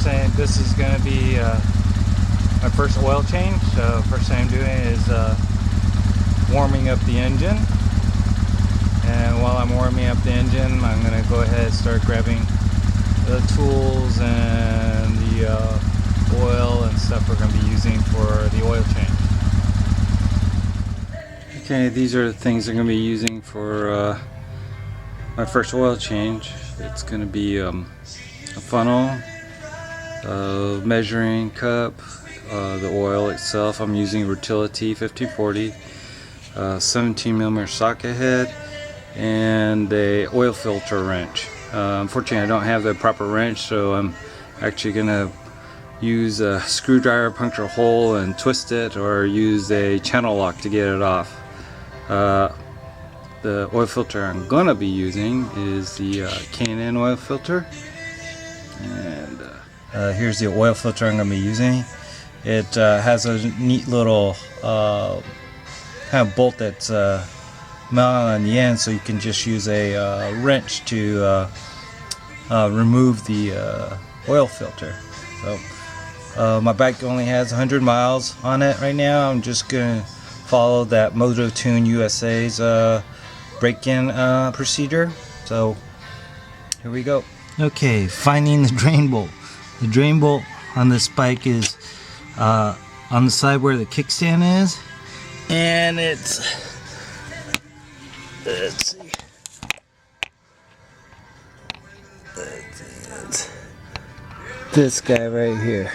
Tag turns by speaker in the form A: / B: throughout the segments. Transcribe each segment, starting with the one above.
A: saying this is going to be my first oil change. So first thing I'm doing is warming up the engine. And while I'm warming up the engine, I'm going to go ahead and start grabbing the tools and the oil and stuff we're going to be using for the oil change. Okay, these are the things I'm going to be using for my first oil change. It's going to be a funnel, a measuring cup, the oil itself. I'm using Rotilla T1540, 17mm socket head, and a oil filter wrench. Unfortunately, I don't have the proper wrench, so I'm actually going to use a screwdriver, puncture a hole and twist it, or use a channel lock to get it off. The oil filter I'm going to be using is the K&N oil filter. And here's the oil filter I'm going to be using. It has a neat little kind of bolt that's mounted on the end, so you can just use a wrench to remove the oil filter. So my bike only has 100 miles on it right now. I'm just going to follow that Moto-Tune USA's break-in procedure. So here we go. Okay, finding the drain bolt. The drain bolt on this bike is on the side where the kickstand is, and it's, let's see, it's this guy right here.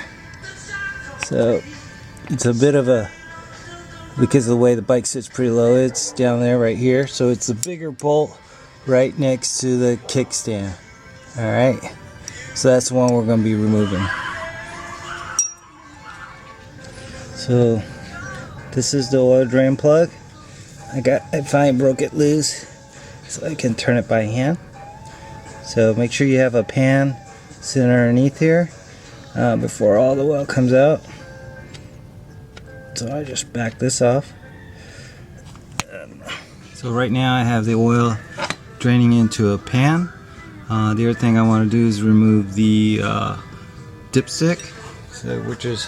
A: So it's a bit of a, because of the way the bike sits pretty low, it's down there right here. So it's the bigger bolt right next to the kickstand. Alright, so that's the one we're going to be removing. So this is the oil drain plug. I finally broke it loose so I can turn it by hand. So make sure you have a pan sitting underneath here before all the oil comes out. So I just back this off. So right now I have the oil draining into a pan. The other thing I want to do is remove the dipstick, so which is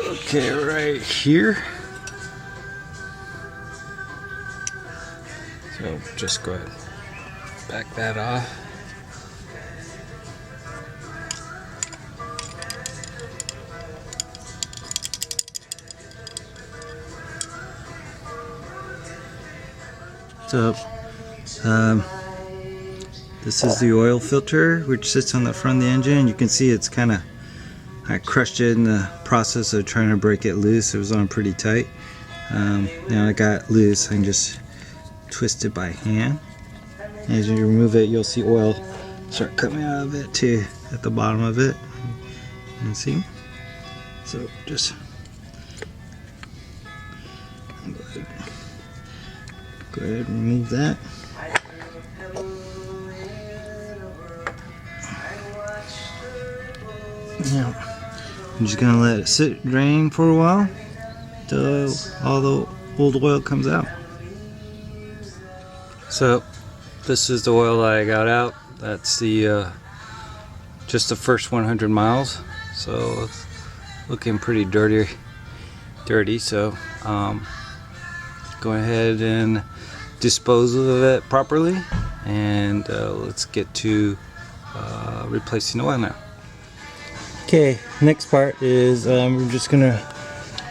A: okay right here. So just go ahead, back that off. So this is the oil filter which sits on the front of the engine. You can see it's kind of, I crushed it in the process of trying to break it loose. It was on pretty tight. Now I got loose, I can just twist it by hand. As you remove it, you'll see oil start coming out of it too at the bottom of it. You can see. So just go ahead and remove that. Now, I'm just gonna let it sit, drain for a while till all the old oil comes out. So, this is the oil that I got out. That's the just the first 100 miles. So, it's looking pretty dirty. So, go ahead and dispose of it properly, and let's get to replacing the oil now. Okay, next part is we're just gonna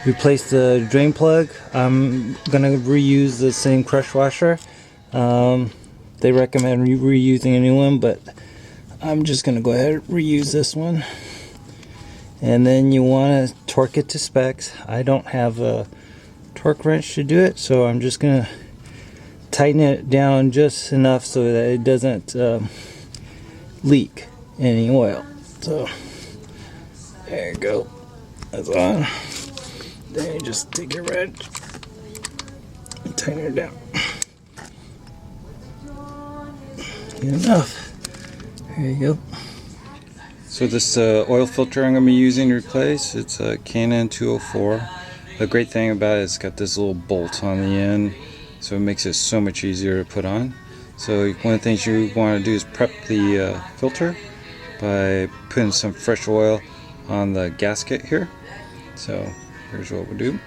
A: replace the drain plug. I'm gonna reuse the same crush washer. They recommend reusing a new one, but I'm just gonna go ahead and reuse this one. And then you want to torque it to specs. I don't have a torque wrench to do it, so I'm just gonna tighten it down just enough so that it doesn't leak any oil. So there you go, that's on. Then you just take your wrench and tighten it down. Good enough. There you go. So this oil filter I'm going to be using to replace, it's a K&N 204. The great thing about it, it's got this little bolt on the end, so it makes it so much easier to put on. So one of the things you want to do is prep the filter by putting some fresh oil on the gasket here. So here's what we'll do.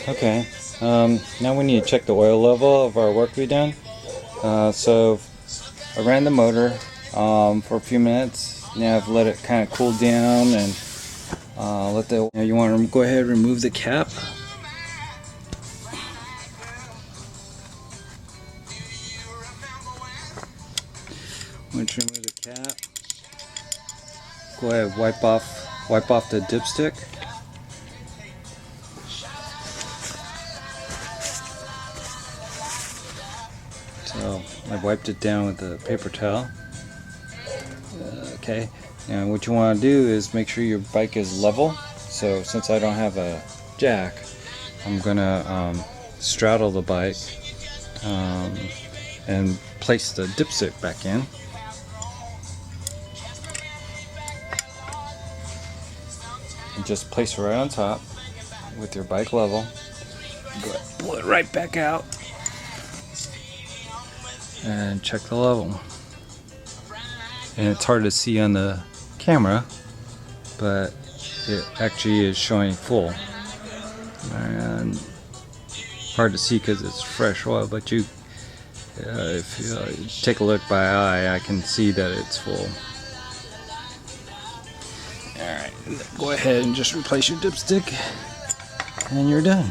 A: Okay, now we need to check the oil level of our work we've done. So I ran the motor for a few minutes. Now I've let it kind of cool down and now you want to go ahead and remove the cap. Once you remove the cap, go ahead and wipe off the dipstick. So I wiped it down with a paper towel. Okay, now what you want to do is make sure your bike is level. So since I don't have a jack, I'm gonna straddle the bike and place the dipstick back in. And just place it right on top with your bike level. Go ahead, pull it right back out and check the level. And it's hard to see on the camera, but it actually is showing full. And hard to see because it's fresh oil, but if you take a look by eye, I can see that it's full. Alright, go ahead and just replace your dipstick and you're done.